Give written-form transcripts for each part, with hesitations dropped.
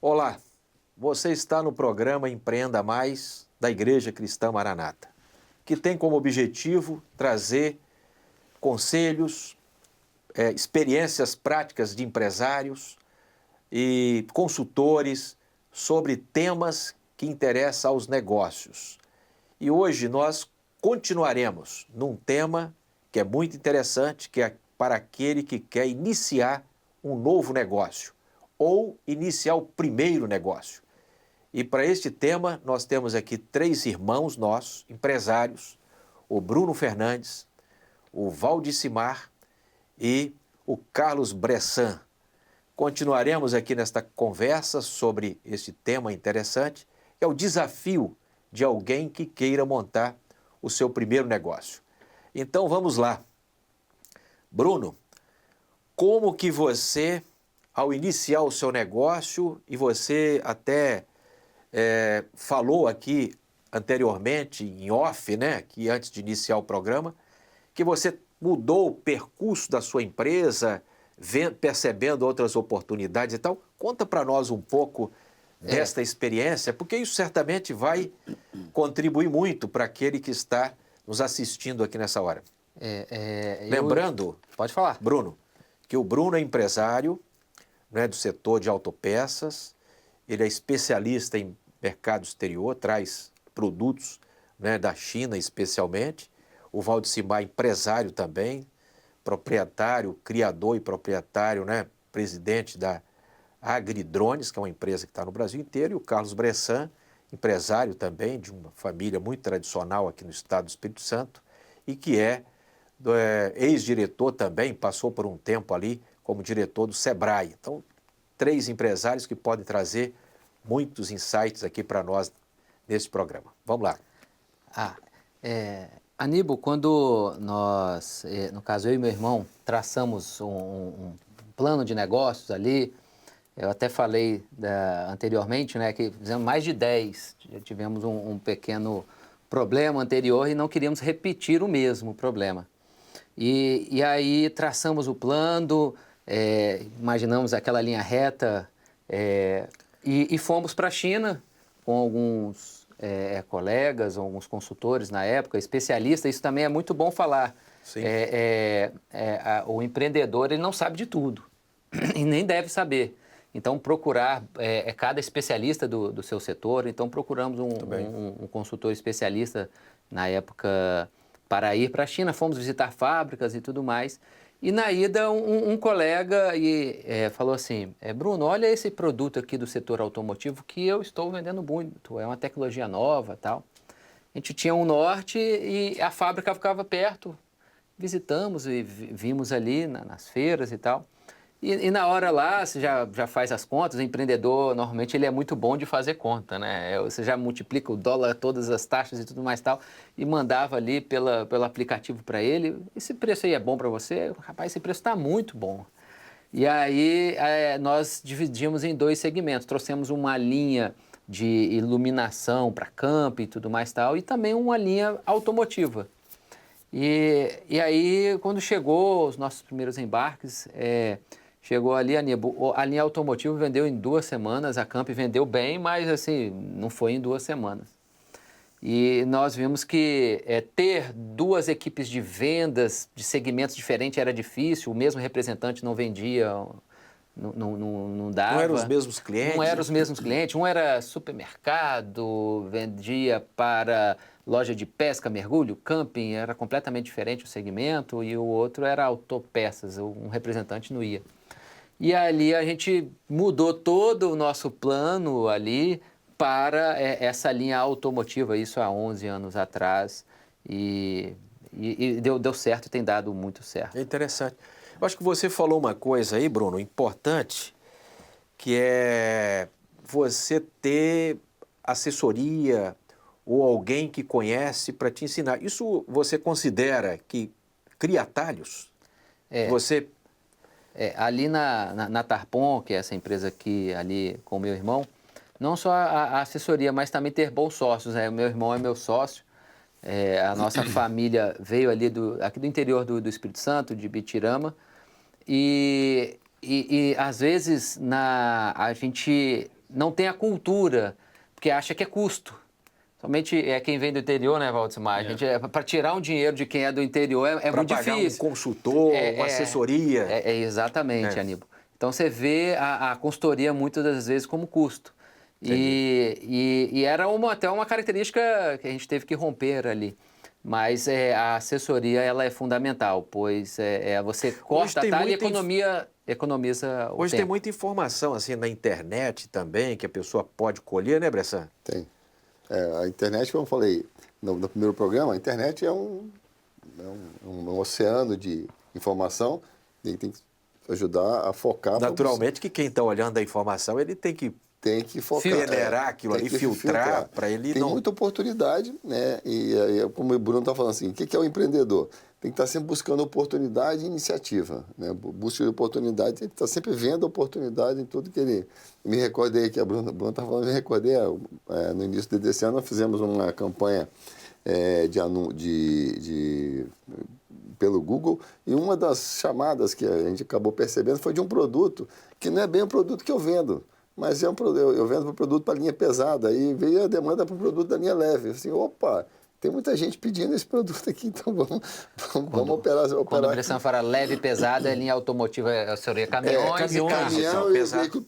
Olá, você está no programa Empreenda Mais da Igreja Cristã Maranata, que tem como objetivo trazer conselhos, experiências práticas de empresários e consultores sobre temas que interessam aos negócios. E hoje nós continuaremos num tema que é muito interessante, que é para aquele que quer iniciar um novo negócio ou iniciar o primeiro negócio. E para este tema nós temos aqui 3 irmãos nossos, empresários, o Bruno Fernandes, o Valdicimar e o Carlos Bressan. Continuaremos aqui nesta conversa sobre este tema interessante, que é o desafio de alguém que queira montar o seu primeiro negócio. Então vamos lá. Bruno, como que você, ao iniciar o seu negócio, e você até falou aqui anteriormente, em off, né, que antes de iniciar o programa, que você mudou o percurso da sua empresa, percebendo outras oportunidades e tal. Conta para nós um pouco desta experiência, porque isso certamente vai contribuir muito para aquele que está nos assistindo aqui nessa hora. Lembrando, Pode falar. Bruno, que o Bruno é empresário, né, do setor de autopeças, ele é especialista em mercado exterior, traz produtos, né, da China especialmente. O Valdicimar é empresário também, proprietário, criador e proprietário, né, presidente da Agridrones, que é uma empresa que está no Brasil inteiro, e o Carlos Bressan, empresário também de uma família muito tradicional aqui no estado do Espírito Santo e que é ex-diretor também, passou por um tempo ali como diretor do Sebrae. Então, 3 empresários que podem trazer muitos insights aqui para nós nesse programa. Vamos lá. Aníbal, quando nós, no caso eu e meu irmão, traçamos um plano de negócios ali, eu até falei anteriormente, né, que fizemos mais de 10, já tivemos um pequeno problema anterior e não queríamos repetir o mesmo problema. E aí traçamos o plano, imaginamos aquela linha reta e fomos para a China com alguns colegas, alguns consultores na época, especialistas. Isso também é muito bom falar. Sim. O empreendedor, ele não sabe de tudo e nem deve saber. Então, procurar cada especialista do seu setor. Então, procuramos um consultor especialista na época para ir para a China. Fomos visitar fábricas e tudo mais. E na ida, um colega falou assim, Bruno, olha esse produto aqui do setor automotivo que eu estou vendendo muito, é uma tecnologia nova e tal. A gente tinha um norte e a fábrica ficava perto. Visitamos e vimos ali nas feiras e tal. E na hora lá, você já faz as contas, o empreendedor, normalmente, ele é muito bom de fazer conta, né? Você já multiplica o dólar, todas as taxas e tudo mais e tal, e mandava ali pelo aplicativo para ele, esse preço aí é bom para você? Rapaz, esse preço está muito bom. E aí, nós dividimos em 2 segmentos, trouxemos uma linha de iluminação para campo e tudo mais e tal, e também uma linha automotiva. E aí, quando chegou os nossos primeiros embarques, chegou ali, Aníbal, a linha automotiva vendeu em 2 semanas, a Camp vendeu bem, mas assim, não foi em 2 semanas. E nós vimos que ter 2 equipes de vendas de segmentos diferentes era difícil, o mesmo representante não vendia, não dava. Não eram os mesmos clientes? Não eram os mesmos clientes, um era supermercado, vendia para loja de pesca, mergulho, camping, era completamente diferente o segmento, e o outro era autopeças, um representante não ia. E ali a gente mudou todo o nosso plano ali para essa linha automotiva, isso há 11 anos atrás, e deu certo e tem dado muito certo. É interessante. Eu acho que você falou uma coisa aí, Bruno, importante, que é você ter assessoria ou alguém que conhece para te ensinar. Isso você considera que cria atalhos? Você... ali na Tarpon, que é essa empresa aqui ali com o meu irmão, Não só a assessoria, mas também ter bons sócios, né? O meu irmão é meu sócio, a nossa família veio ali aqui do interior do Espírito Santo, de Bitirama, e às vezes a gente não tem a cultura, porque acha que é custo. Somente quem vem do interior, né, Valdemar? Para tirar um dinheiro de quem é do interior é muito pagar difícil. Um consultor, uma assessoria. Exatamente, Aníbal. Então você vê a consultoria muitas das vezes como custo. E era até uma característica que a gente teve que romper ali. Mas a assessoria ela é fundamental, pois você corta a talha e economiza o Hoje tempo. tem muita informação assim na internet também que a pessoa pode colher, né, Bressan? Tem. A internet, como eu falei no primeiro programa, a internet é um oceano de informação e tem que ajudar a focar. Naturalmente que quem está olhando a informação, ele tem que focar, peneirar aquilo ali, filtrar para ele tem muita oportunidade, né? E como o Bruno está falando assim, o que é o empreendedor? Tem que estar sempre buscando oportunidade e iniciativa, né? Busca de oportunidade, tem que estar sempre vendo oportunidade em tudo que ele... Me recordei que a Bruno está falando, me recordei, no início desse ano nós fizemos uma campanha pelo Google, e uma das chamadas que a gente acabou percebendo foi de um produto que não é bem o produto que eu vendo, mas eu vendo para o produto para a linha pesada, aí veio a demanda para o produto da linha leve. Assim, opa, tem muita gente pedindo esse produto aqui, então vamos operar. Quando a Bressan fala leve e pesada, linha automotiva seria caminhões e carros. Caminhão e veículo,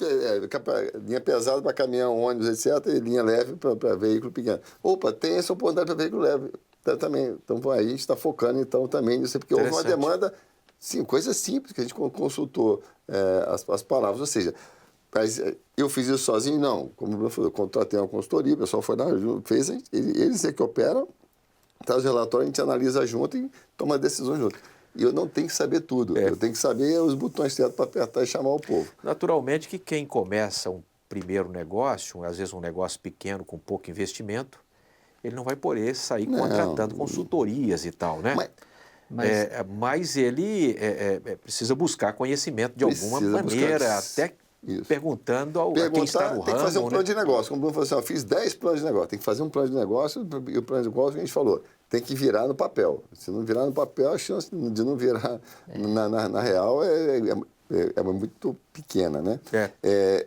linha pesada para caminhão, ônibus, etc., e linha leve para veículo pequeno. Opa, tem essa oportunidade para veículo leve também. Então, aí a gente está focando então também nisso, porque houve uma demanda, sim, coisa simples, que a gente consultou as palavras, ou seja... Mas eu fiz isso sozinho? Não. Como o Bruno falou, eu contratei uma consultoria, o pessoal foi lá, fez, eles é que operam, traz o relatório, a gente analisa junto e toma a decisão junto. E eu não tenho que saber tudo, eu tenho que saber os botões certos para apertar e chamar o povo. Naturalmente que quem começa um primeiro negócio, às vezes um negócio pequeno com pouco investimento, ele não vai poder sair contratando consultorias e tal, né? Mas ele precisa buscar conhecimento de alguma maneira, até... Isso. Perguntando a quem está no ramo. Tem que fazer um plano de negócio. Como o Bruno falou assim, eu fiz 10 planos de negócio. Tem que fazer um plano de negócio, e o plano de negócio que a gente falou, tem que virar no papel. Se não virar no papel, a chance de não virar na real é muito pequena, né?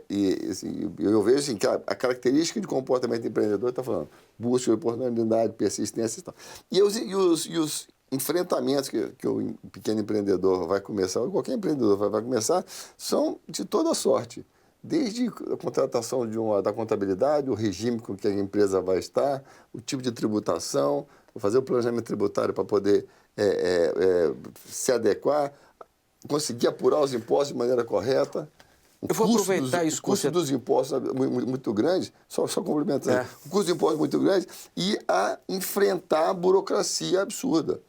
E assim, eu vejo assim, que a característica de comportamento empreendedor está falando busca de oportunidade, persistência e tal. E os enfrentamentos que o pequeno empreendedor vai começar, ou qualquer empreendedor vai começar, são de toda sorte. Desde a contratação da contabilidade, o regime com que a empresa vai estar, o tipo de tributação, fazer o planejamento tributário para poder se adequar, conseguir apurar os impostos de maneira correta. Eu vou aproveitar isso. O custo dos impostos é muito grande, só complementando. O custo dos impostos é muito grande e a enfrentar a burocracia absurda.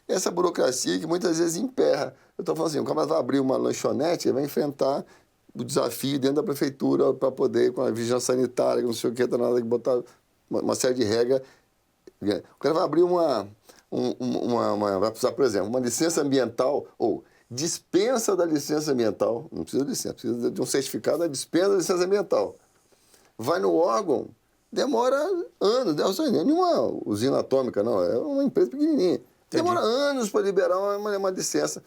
Essa burocracia que muitas vezes emperra. Eu estou falando assim, o cara vai abrir uma lanchonete, ele vai enfrentar o desafio dentro da prefeitura para poder, com a vigilância sanitária, não sei o que, tá nada que botar uma série de regras. O cara vai abrir vai precisar, por exemplo, uma licença ambiental ou dispensa da licença ambiental, não precisa de licença, precisa de um certificado da dispensa da licença ambiental. Vai no órgão, demora anos, não é nenhuma usina atômica, não, é uma empresa pequenininha. Demora anos para liberar uma licença.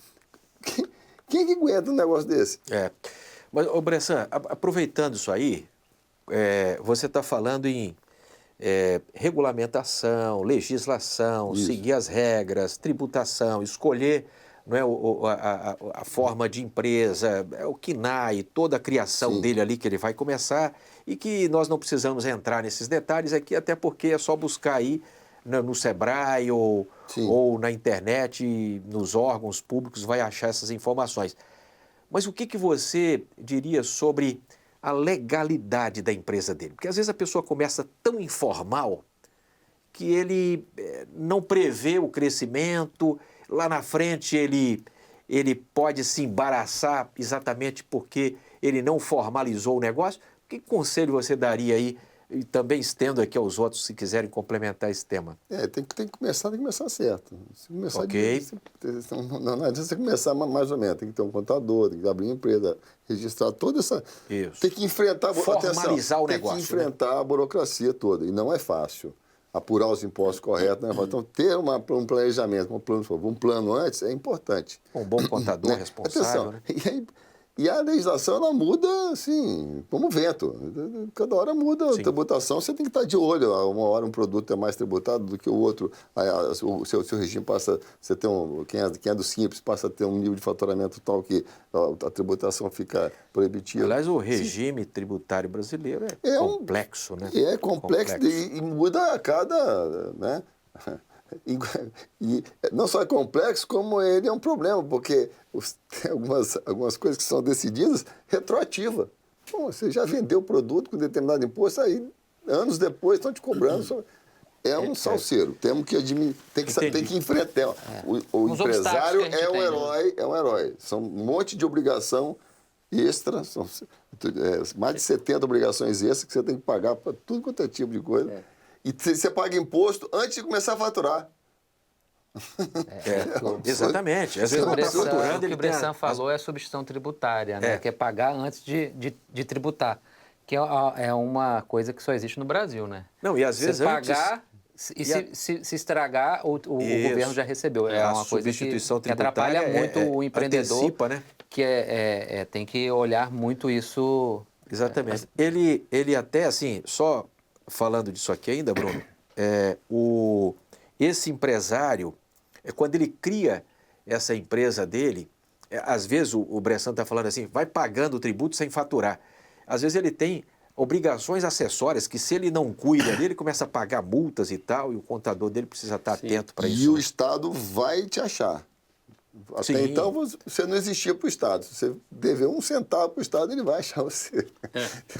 Quem é que aguenta um negócio desse? Mas, Bressan, aproveitando isso aí, você está falando em regulamentação, legislação, seguir as regras, tributação, escolher, não é, a forma de empresa, o KNAI, toda a criação dele ali que ele vai começar, e que nós não precisamos entrar nesses detalhes aqui, até porque é só buscar aí no Sebrae ou na internet, nos órgãos públicos, vai achar essas informações. Mas o que você diria sobre a legalidade da empresa dele? Porque às vezes a pessoa começa tão informal que ele não prevê o crescimento, lá na frente ele pode se embaraçar exatamente porque ele não formalizou o negócio. Que conselho você daria aí e também estendo aqui aos outros se quiserem complementar esse tema. Tem que começar certo. Se começar Ok. não adianta você começar mais ou menos. Tem que ter um contador, tem que abrir uma empresa, registrar toda essa... Isso. Tem que enfrentar... Formalizar o tem negócio, que enfrentar a burocracia toda. E não é fácil. Apurar os impostos corretos, não é fácil. Então, ter um planejamento, um plano antes é importante. Um bom contador responsável, Atenção. né? E a legislação, ela muda, assim, como vento. Cada hora muda a Sim. tributação, você tem que estar de olho. Uma hora um produto é mais tributado do que o outro. Aí, o seu regime passa... Você tem quem é do Simples passa a ter um nível de faturamento tal que a tributação fica proibitiva. Aliás, o regime tributário brasileiro é complexo, né? É complexo. E muda a cada... Né? E não só é complexo, como ele é um problema, porque tem algumas coisas que são decididas retroativa. Bom, você já vendeu o produto com determinado imposto, aí anos depois estão te cobrando. É um salseiro. Temos que tem que enfrentar. O empresário é um herói. São um monte de obrigação extra, são mais de 70 obrigações extras que você tem que pagar para tudo quanto é tipo de coisa. E você paga imposto antes de começar a faturar. Exatamente. Às vezes não está faturando. O que o Bressan falou é a substituição tributária, né? Que é pagar antes de tributar. Que é uma coisa que só existe no Brasil, né? Não, e às vezes você pagar e se estragar, o governo já recebeu. É uma coisa que atrapalha muito o empreendedor. Antecipa, né? Que tem que olhar muito isso. Exatamente. Ele até, assim, só falando disso aqui ainda, Bruno, esse empresário, quando ele cria essa empresa dele, às vezes o Bressan está falando assim, vai pagando o tributo sem faturar. Às vezes ele tem obrigações acessórias que, se ele não cuida dele, ele começa a pagar multas e tal, e o contador dele precisa estar atento para isso. E o Estado vai te achar. Até então você não existia para o Estado. Se você dever 1 centavo para o Estado, ele vai achar você.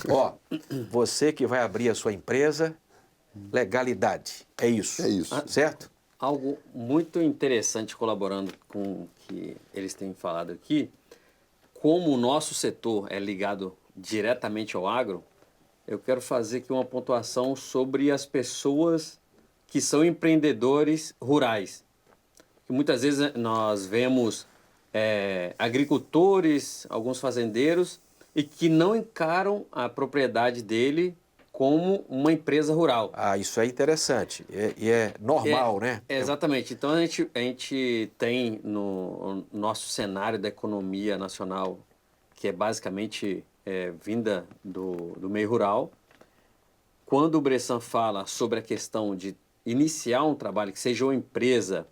Ó, você que vai abrir a sua empresa, legalidade. É isso. É isso. Certo? Algo muito interessante, colaborando com o que eles têm falado aqui, como o nosso setor é ligado diretamente ao agro, eu quero fazer aqui uma pontuação sobre as pessoas que são empreendedores rurais. Que muitas vezes nós vemos agricultores, alguns fazendeiros, e que não encaram a propriedade dele como uma empresa rural. Ah, isso é interessante. E é normal, né? Exatamente. Então, a gente tem no nosso cenário da economia nacional, que é basicamente vinda do meio rural, quando o Bressan fala sobre a questão de iniciar um trabalho, que seja uma empresa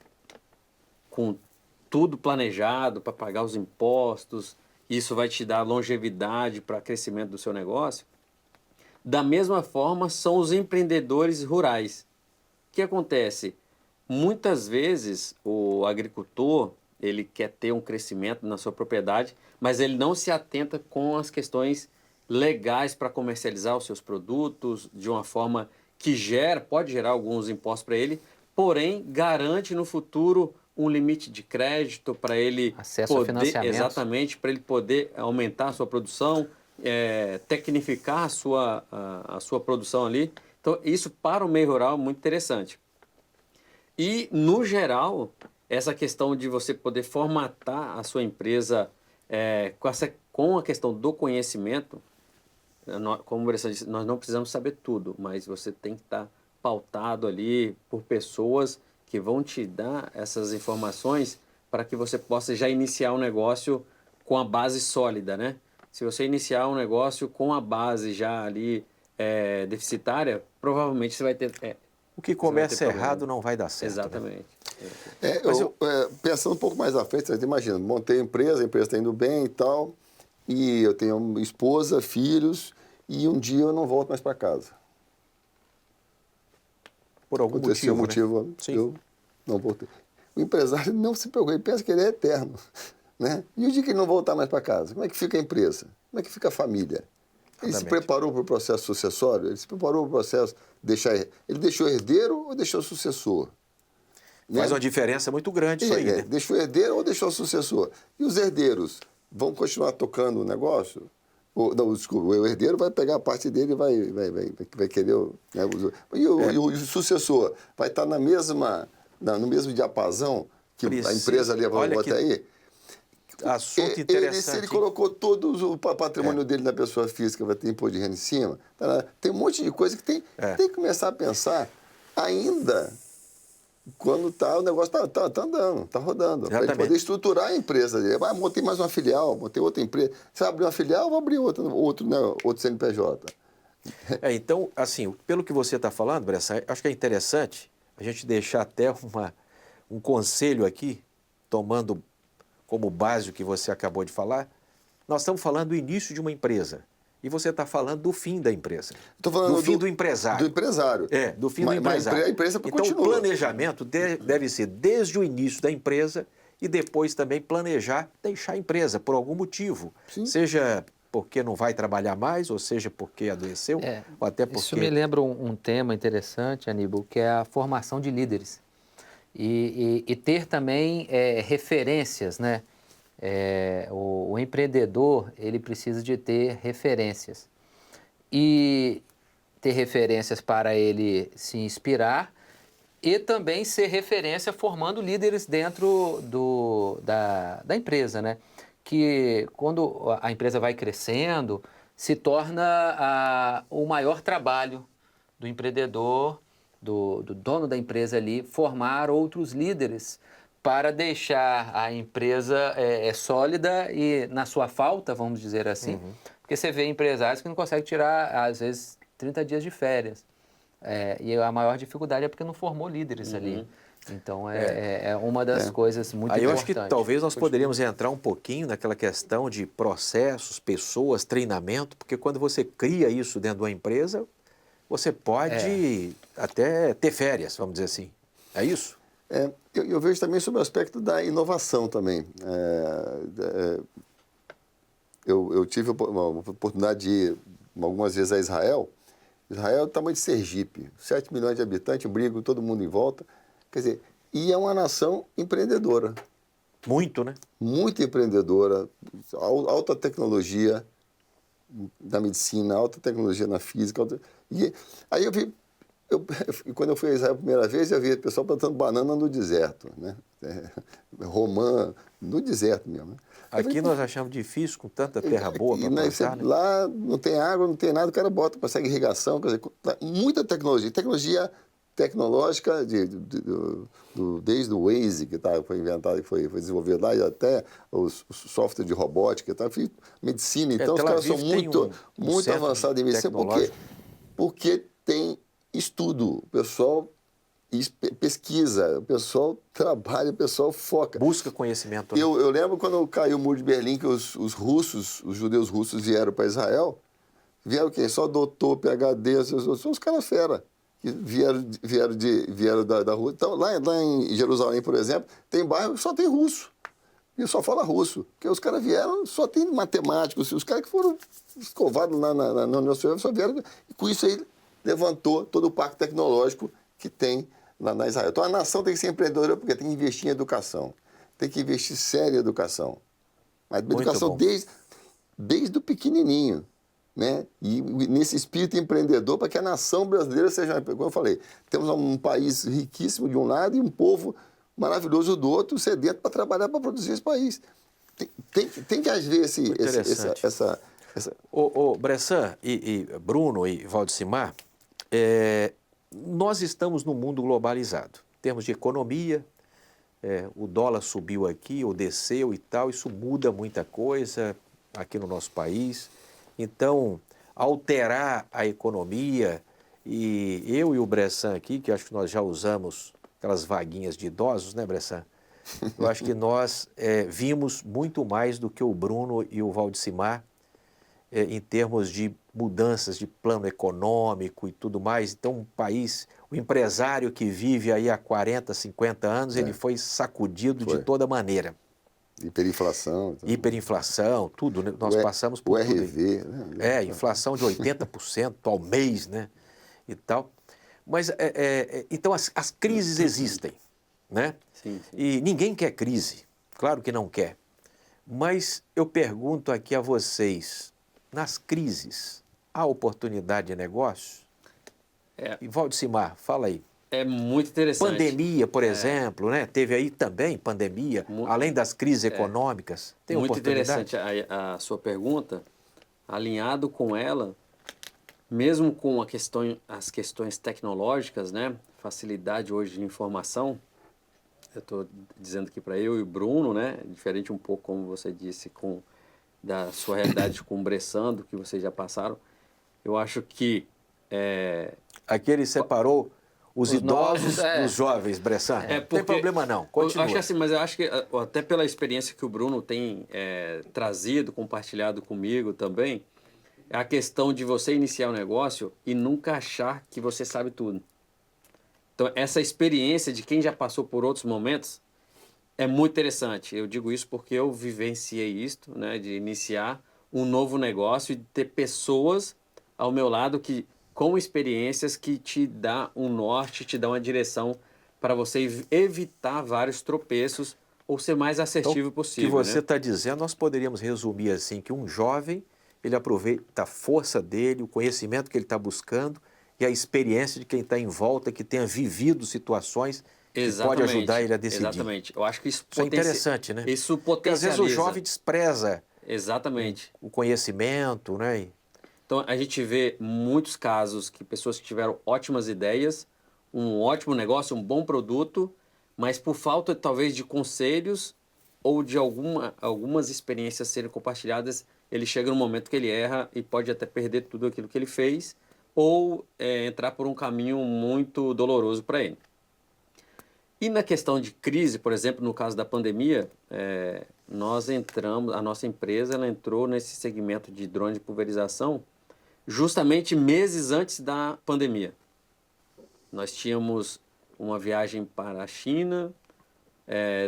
com tudo planejado para pagar os impostos, isso vai te dar longevidade para o crescimento do seu negócio. Da mesma forma, são os empreendedores rurais. O que acontece? Muitas vezes o agricultor ele quer ter um crescimento na sua propriedade, mas ele não se atenta com as questões legais para comercializar os seus produtos de uma forma que pode gerar alguns impostos para ele, porém garante no futuro um limite de crédito para ele acesso a financiamento. Exatamente, para ele poder aumentar a sua produção, tecnificar a sua produção ali. Então, isso para o meio rural é muito interessante. E, no geral, essa questão de você poder formatar a sua empresa com a questão do conhecimento, como o Bressan disse, nós não precisamos saber tudo, mas você tem que estar pautado ali por pessoas que vão te dar essas informações para que você possa já iniciar um negócio com a base sólida, né? Se você iniciar um negócio com a base já ali deficitária, provavelmente você vai ter... o que começa errado não vai dar certo. Exatamente. Né? Pensando um pouco mais à frente, você imagina, montei a empresa está indo bem e tal, e eu tenho esposa, filhos, e um dia eu não volto mais para casa. Por algum motivo, né? Eu não voltei. O empresário não se preocupa, ele pensa que ele é eterno. Né? E o dia que ele não voltar mais para casa, como é que fica a empresa? Como é que fica a família? Ele se preparou para o processo sucessório? Ele se preparou para o processo ele deixou herdeiro ou deixou sucessor? Faz uma diferença muito grande isso aí, né? Deixou herdeiro ou deixou sucessor? E os herdeiros vão continuar tocando o negócio? Desculpa, o herdeiro vai pegar a parte dele e vai querer... Né, e o sucessor vai estar no mesmo diapasão que a empresa levou até aí? Assunto Se interessante. ele colocou todo o patrimônio dele na pessoa física, vai ter imposto de renda em cima. Tem um monte de coisa que tem que começar a pensar ainda quando o negócio está andando, está rodando. Para ele poder estruturar a empresa dele. Montei mais uma filial, montei outra empresa. Se abrir uma filial, vou abrir outro CNPJ. Então, assim, pelo que você está falando, Bressan, acho que é interessante a gente deixar até um conselho aqui, tomando como base o que você acabou de falar. Nós estamos falando do início de uma empresa. E você está falando do fim da empresa. Estou falando do fim do empresário. Do empresário. Do fim do empresário. Mas a empresa então, continua. O planejamento deve ser desde o início da empresa e depois também planejar deixar a empresa por algum motivo. Sim. Seja porque não vai trabalhar mais, ou seja porque adoeceu, ou até porque... Isso me lembra um tema interessante, Aníbal, que é a formação de líderes. E ter também referências, né? O empreendedor, ele precisa de ter referências. E ter referências para ele se inspirar e também ser referência formando líderes dentro da empresa, né? Que quando a empresa vai crescendo, se torna o maior trabalho do empreendedor, do dono da empresa ali, formar outros líderes para deixar a empresa sólida e na sua falta, vamos dizer assim, porque você vê empresários que não conseguem tirar, às vezes, 30 dias de férias. E a maior dificuldade é porque não formou líderes ali. Então, é uma das coisas muito importantes. Eu acho que talvez nós poderíamos entrar um pouquinho naquela questão de processos, pessoas, treinamento, porque quando você cria isso dentro de uma empresa, você pode até ter férias, vamos dizer assim. É isso? Eu vejo também sobre o aspecto da inovação também. Eu tive uma oportunidade de ir algumas vezes a Israel. Israel é o tamanho de Sergipe, 7 milhões de habitantes, brigo, todo mundo em volta. Quer dizer, e é uma nação empreendedora. Muito, né? Muito empreendedora, alta tecnologia na medicina, alta tecnologia na física. E aí quando eu fui a Israel a primeira vez, eu vi o pessoal plantando banana no deserto, né? Romã, no deserto mesmo. Né? Aqui nós achamos difícil, com tanta terra boa para plantar, né? Lá não tem água, não tem nada, o cara consegue irrigação, quer dizer, muita tecnologia. Tecnologia tecnológica, desde o Waze, que foi inventado e foi desenvolvido lá, e até os software de robótica, medicina. Então, os caras são muito avançados em medicina. Por quê? Porque tem estudo, o pessoal pesquisa, o pessoal trabalha, o pessoal foca. Busca conhecimento. Né? Eu lembro quando caiu o Muro de Berlim, que os judeus russos vieram para Israel. Vieram quem? Só doutor, PhD, são os caras fera. Que vieram da Rússia. Então, lá em Jerusalém, por exemplo, tem bairro que só tem russo. E só fala russo. Porque os caras vieram, só tem matemáticos. Os caras que foram escovados na União Soviética só vieram. E com isso aí levantou todo o parque tecnológico que tem lá na Israel. Então a nação tem que ser empreendedora porque tem que investir em educação. Tem que investir sério em educação. Mas educação desde o pequenininho. Né? E nesse espírito empreendedor para que a nação brasileira seja, como eu falei, temos um país riquíssimo de um lado e um povo maravilhoso do outro, sedento para trabalhar para produzir esse país. Tem que haver essa... Bressan e Bruno e Valdecimar, nós estamos num mundo globalizado. Em termos de economia, o dólar subiu aqui ou desceu e tal, isso muda muita coisa aqui no nosso país. Então, alterar a economia, e eu e o Bressan aqui, que acho que nós já usamos aquelas vaguinhas de idosos, né, Bressan? Eu acho que nós vimos muito mais do que o Bruno e o Valdecimar em termos de mudanças de plano econômico e tudo mais. Então, o empresário que vive aí há 40, 50 anos, ele foi sacudido de toda maneira. Hiperinflação. Então. Hiperinflação, tudo, né? Nós passamos por tudo. O RV, né? Inflação de 80% ao mês, né? E tal. Mas, então, as crises existem, né? Sim. E ninguém quer crise, claro que não quer. Mas eu pergunto aqui a vocês, nas crises, há oportunidade de negócio? E Valdecimar, fala aí. É muito interessante. Pandemia, por exemplo, né? Teve aí também pandemia, além das crises econômicas. Tem Muito oportunidade? interessante a sua pergunta. Alinhado com ela, mesmo com as questões tecnológicas, né? Facilidade hoje de informação, eu estou dizendo aqui para eu e o Bruno, né? Diferente um pouco, como você disse, da sua realidade com o Bressan, do que vocês já passaram. Eu acho que... Aqui ele separou os idosos novos, dos jovens, Bressan. Não tem problema não, continua. Eu acho assim, mas eu acho que até pela experiência que o Bruno tem trazido, compartilhado comigo também, é a questão de você iniciar um negócio e nunca achar que você sabe tudo. Então, essa experiência de quem já passou por outros momentos é muito interessante. Eu digo isso porque eu vivenciei isto, né, de iniciar um novo negócio e de ter pessoas ao meu lado que com experiências que te dá um norte, te dá uma direção para você evitar vários tropeços ou ser mais assertivo possível. O que você está dizendo, nós poderíamos resumir assim, que um jovem, ele aproveita a força dele, o conhecimento que ele está buscando e a experiência de quem está em volta, que tenha vivido situações que pode ajudar ele a decidir. Exatamente. Eu acho que isso é interessante, né? Isso potencializa. Porque às vezes o jovem despreza o conhecimento, né? Então, a gente vê muitos casos que pessoas que tiveram ótimas ideias, um ótimo negócio, um bom produto, mas por falta, talvez, de conselhos ou de algumas experiências serem compartilhadas, ele chega num momento que ele erra e pode até perder tudo aquilo que ele fez ou entrar por um caminho muito doloroso para ele. E na questão de crise, por exemplo, no caso da pandemia, a nossa empresa ela entrou nesse segmento de drone de pulverização justamente meses antes da pandemia. Nós tínhamos uma viagem para a China,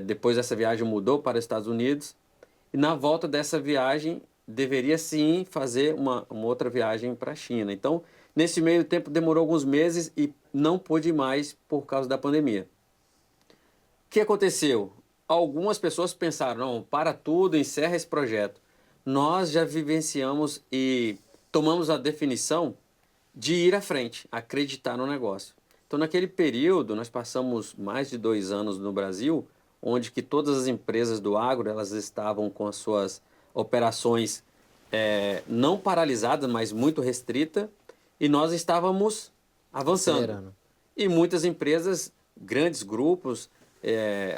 depois essa viagem mudou para os Estados Unidos, e na volta dessa viagem deveria sim fazer uma outra viagem para a China. Então, nesse meio tempo demorou alguns meses e não pôde mais por causa da pandemia. O que aconteceu? Algumas pessoas pensaram, não, para tudo, encerra esse projeto. Nós já vivenciamos e tomamos a definição de ir à frente, acreditar no negócio. Então, naquele período, nós passamos mais de 2 anos no Brasil, onde que todas as empresas do agro, elas estavam com as suas operações não paralisadas, mas muito restrita, e nós estávamos avançando. Acelerando. E muitas empresas, grandes grupos,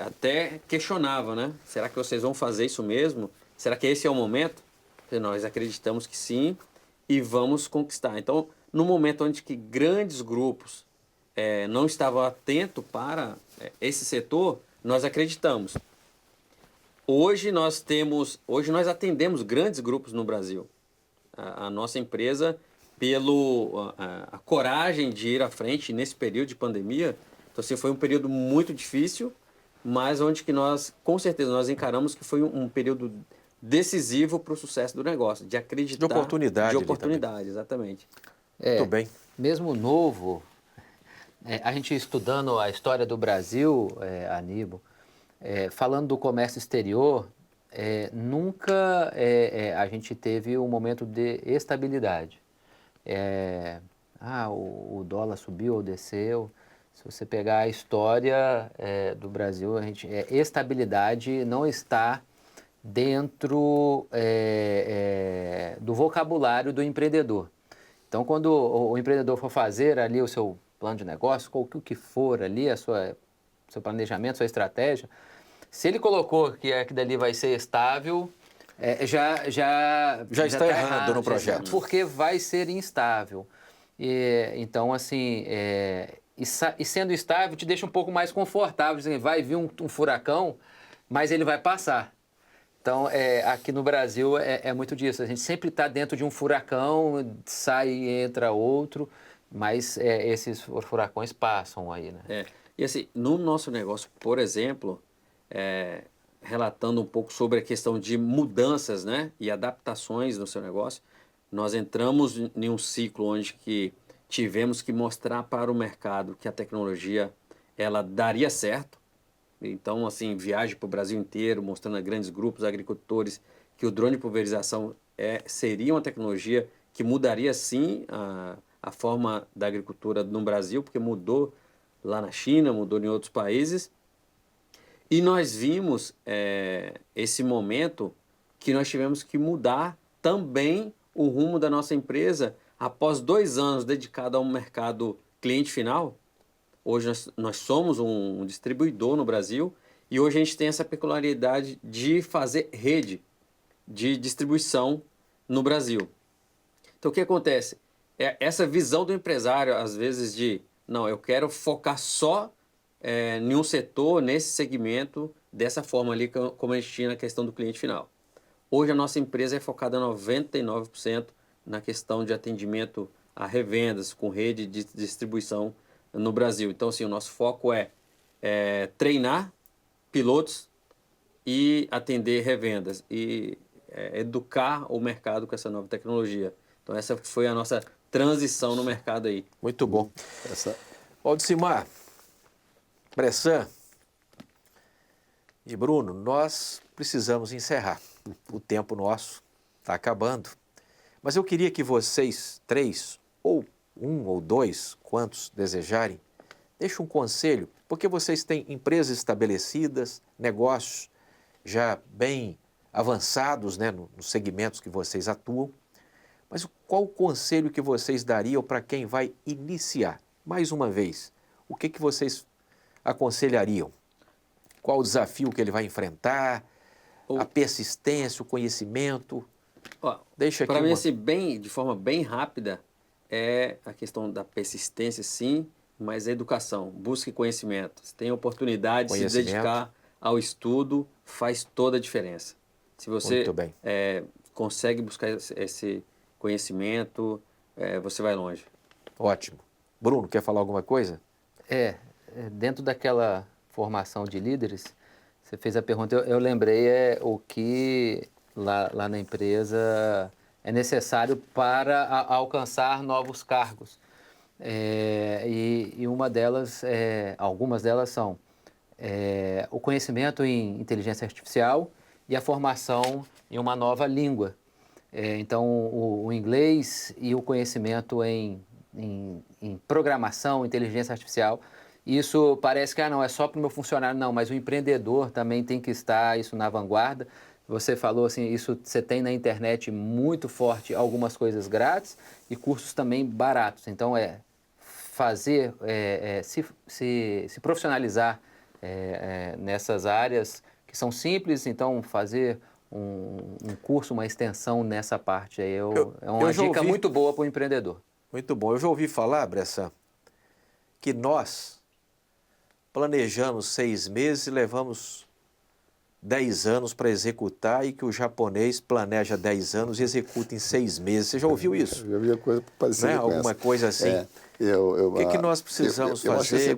até questionavam, né? Será que vocês vão fazer isso mesmo? Será que esse é o momento? E nós acreditamos que sim e vamos conquistar. Então, no momento onde que grandes grupos não estavam atentos para esse setor, nós acreditamos. Hoje nós atendemos grandes grupos no Brasil. A nossa empresa, a coragem de ir à frente nesse período de pandemia, então assim, foi um período muito difícil, mas onde que nós, com certeza, nós encaramos que foi um período decisivo para o sucesso do negócio, de acreditar. De oportunidade. De oportunidade, exatamente. Muito bem. Mesmo novo, a gente estudando a história do Brasil, Aníbal, falando do comércio exterior, nunca a gente teve um momento de estabilidade. O dólar subiu ou desceu. Se você pegar a história do Brasil, estabilidade não está dentro do vocabulário do empreendedor. Então, quando o empreendedor for fazer ali o seu plano de negócio, o que for ali, seu planejamento, sua estratégia, se ele colocou que aquilo dali vai ser estável, já está errado no projeto. Porque vai ser instável. Então, assim, e sendo estável, te deixa um pouco mais confortável. Assim, vai vir um furacão, mas ele vai passar. Então, aqui no Brasil é muito disso. A gente sempre está dentro de um furacão, sai e entra outro, mas esses furacões passam aí, né? E assim, no nosso negócio, por exemplo, relatando um pouco sobre a questão de mudanças, né, e adaptações no seu negócio, nós entramos em um ciclo onde que tivemos que mostrar para o mercado que a tecnologia ela daria certo. Então, assim, viagem para o Brasil inteiro, mostrando a grandes grupos, agricultores, que o drone de pulverização seria uma tecnologia que mudaria, sim, a forma da agricultura no Brasil, porque mudou lá na China, mudou em outros países. E nós vimos esse momento que nós tivemos que mudar também o rumo da nossa empresa após 2 anos dedicado ao mercado cliente final. Hoje nós somos um distribuidor no Brasil e hoje a gente tem essa peculiaridade de fazer rede de distribuição no Brasil. Então, o que acontece? Essa visão do empresário, às vezes, não, eu quero focar só em um setor, nesse segmento, dessa forma ali, como a gente tinha na questão do cliente final. Hoje, a nossa empresa é focada 99% na questão de atendimento a revendas, com rede de distribuição no Brasil. Então, assim, o nosso foco é treinar pilotos e atender revendas e educar o mercado com essa nova tecnologia. Então, essa foi a nossa transição no mercado aí. Muito bom. Valdecimar, Bressan e Bruno, nós precisamos encerrar. O tempo nosso está acabando. Mas eu queria que vocês 3, ou 1 ou 2, quantos desejarem, deixem um conselho, porque vocês têm empresas estabelecidas, negócios já bem avançados, né, nos segmentos que vocês atuam. Mas qual o conselho que vocês dariam para quem vai iniciar? Mais uma vez, o que vocês aconselhariam? Qual o desafio que ele vai enfrentar? A persistência, o conhecimento? Deixa aqui. Para mim, assim, de forma bem rápida, é a questão da persistência, sim, mas a educação. Busque conhecimento. Se tem oportunidade de se dedicar ao estudo, faz toda a diferença. Se você consegue buscar esse conhecimento, você vai longe. Ótimo. Bruno, quer falar alguma coisa? Dentro daquela formação de líderes, você fez a pergunta, eu lembrei o que lá na empresa é necessário para alcançar novos cargos. E uma delas, algumas delas são o conhecimento em inteligência artificial e a formação em uma nova língua. Então, o inglês e o conhecimento em programação, inteligência artificial, isso parece que não é só para o meu funcionário, não, mas o empreendedor também tem que estar isso na vanguarda. Você falou assim, isso você tem na internet muito forte algumas coisas grátis e cursos também baratos. Então, fazer, se profissionalizar nessas áreas que são simples, então fazer um curso, uma extensão nessa parte aí é uma dica muito boa para o empreendedor. Muito bom. Eu já ouvi falar, Bressan, que nós planejamos 6 meses e levamos 10 anos para executar e que o japonês planeja 10 anos e executa em 6 meses. Você já ouviu isso? Eu já vi coisa parecida com alguma coisa assim. O que nós precisamos fazer? Acho assim,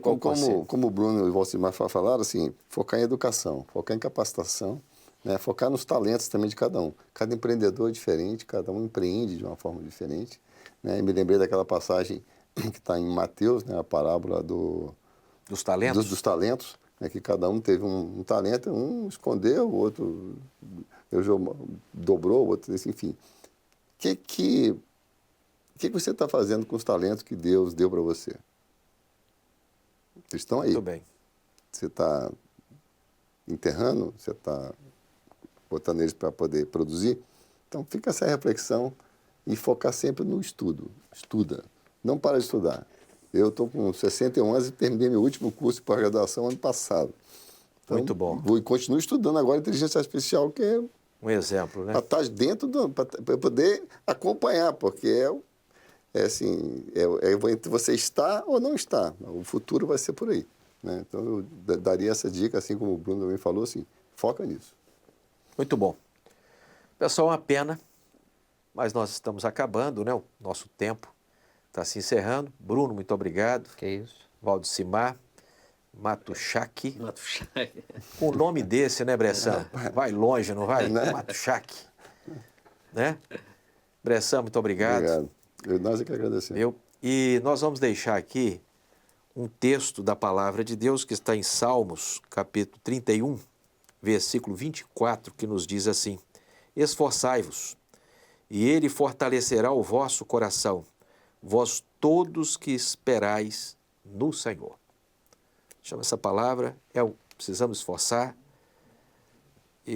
como o Bruno e o Valdecimar falaram, assim, focar em educação, focar em capacitação, né? Focar nos talentos também de cada um. Cada empreendedor é diferente, cada um empreende de uma forma diferente. Né? E me lembrei daquela passagem que está em Mateus, né? A parábola dos talentos. Dos talentos, né? Que cada um teve um talento, um escondeu, o outro dobrou, o outro, enfim. O que você está fazendo com os talentos que Deus deu para você? Eles estão aí. Muito bem. Você está enterrando, você está botando eles para poder produzir. Então, fica essa reflexão e focar sempre no estudo. Estuda. Não para de estudar. Eu estou com 61 anos e terminei meu último curso de pós-graduação ano passado. Então, muito bom. E continuo estudando agora inteligência artificial, que é um exemplo, né? Para estar dentro, para poder acompanhar, porque você está ou não está. O futuro vai ser por aí. Né? Então, eu daria essa dica, assim como o Bruno também falou, assim, foca nisso. Muito bom. Pessoal, uma pena, mas nós estamos acabando, né? O nosso tempo está se encerrando. Bruno, muito obrigado. Que isso. Valdecimar, Matuchak. Com o nome desse, né, Bressan? Vai longe, não vai? Matuchak. Né? Bressan, muito obrigado. Obrigado. Nós é que agradecemos. E nós vamos deixar aqui um texto da palavra de Deus que está em Salmos, capítulo 31, versículo 24, que nos diz assim: Esforçai-vos e ele fortalecerá o vosso coração, vós todos que esperais no Senhor. Chama essa palavra, precisamos esforçar,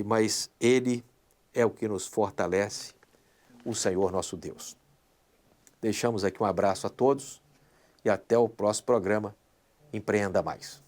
mas ele é o que nos fortalece, o Senhor nosso Deus. Deixamos aqui um abraço a todos e até o próximo programa Empreenda Mais.